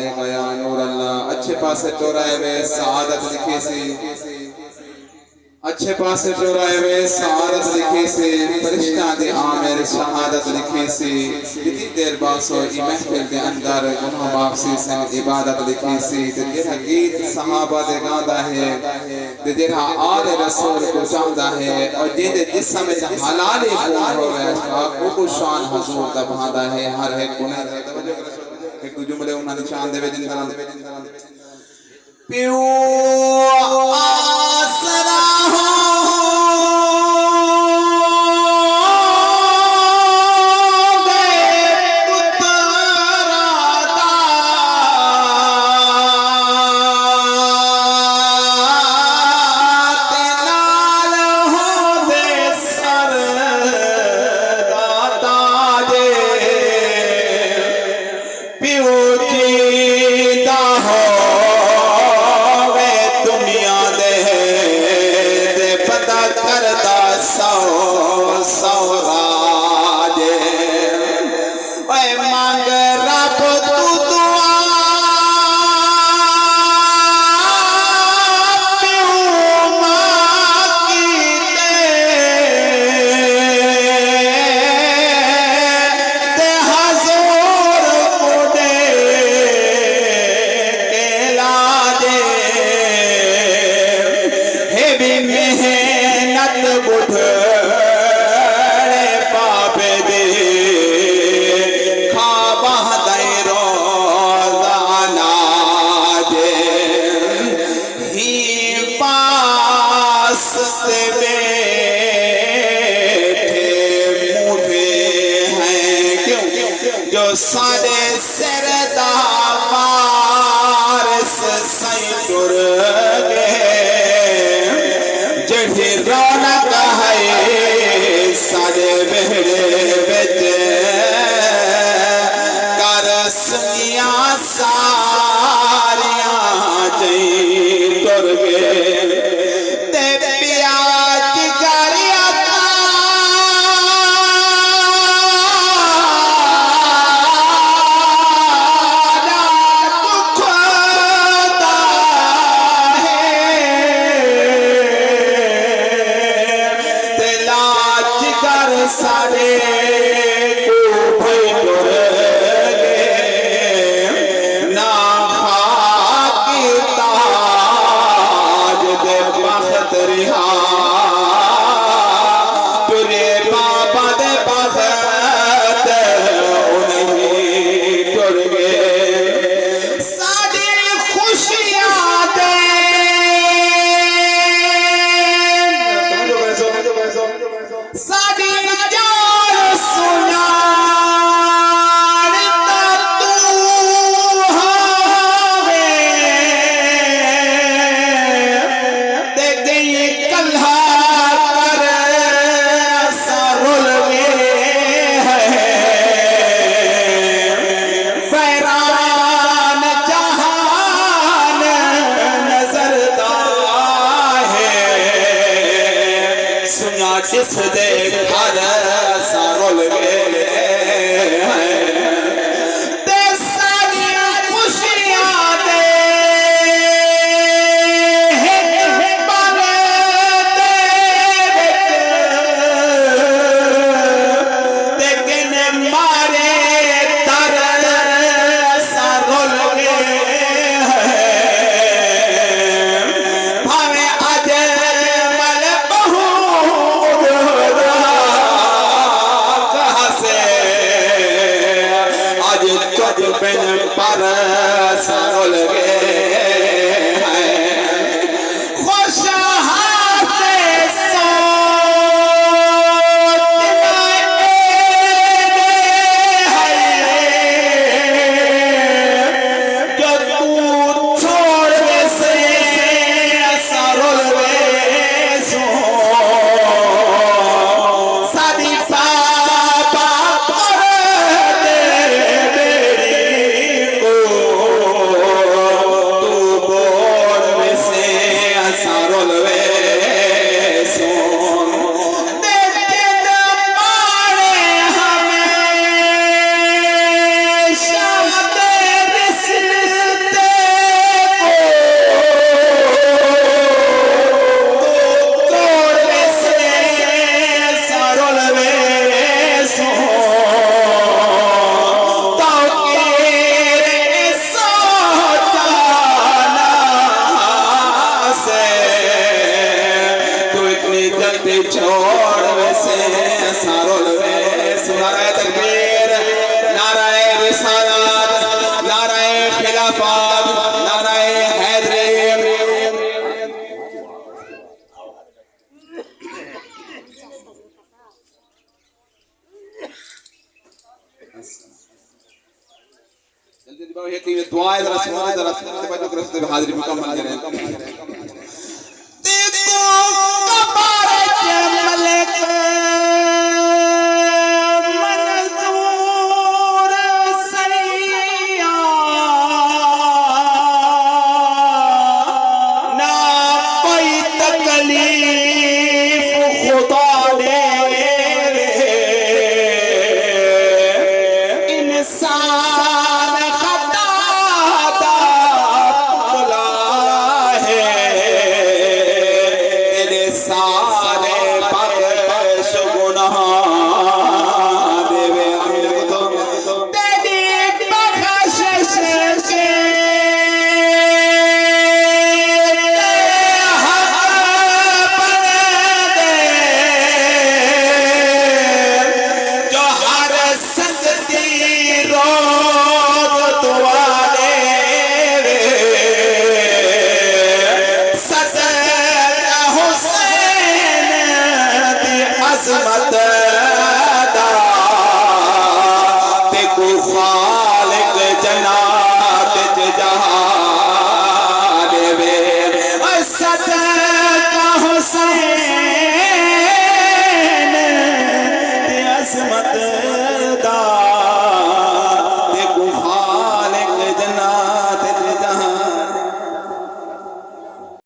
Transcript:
अलैका या नूर अल्लाह। अच्छे पासे चौराहे में सआदत लिखी सी, अच्छे पासे चौराहे में सआदत लिखी सी, फरिश्ता दी आमिर शहादत लिखी सी। कितनी देर बाद सो ई महफिल के अंदर गुनाह वापसी से इबादत लिखी सी। ते जेड़ा गीत सहाबा दे गांदा है, ते जेड़ा आले रसूल को चाहता है और जिंदे जिस्म में हलाली खून हो गया वो शान हुजूर दा भांदा है। हर एक गुनाह एक जुमले उन्हां दी शान दे जिंदा पियो आसरा सारे सरदा वारिस सई टुर गए। जड़ी रौनक है सारे बेड़े बिच कर सुनिया सारिया जई टुर गए। जिस दे घर सारुल गए ते सारिया खुशियां दे बारे ते किने मारे तर सारुल गए। भावे आज मल बहु बिन पर सारुल गए खुश हाथे जो तू छोड़ से सारुल गए सो सादी पापा पाक नाराए हैदरे जल्दी बाबा ये की दुआएं जरा सुनो जरा बच्चों को हाजिरी मुकम्मल करें।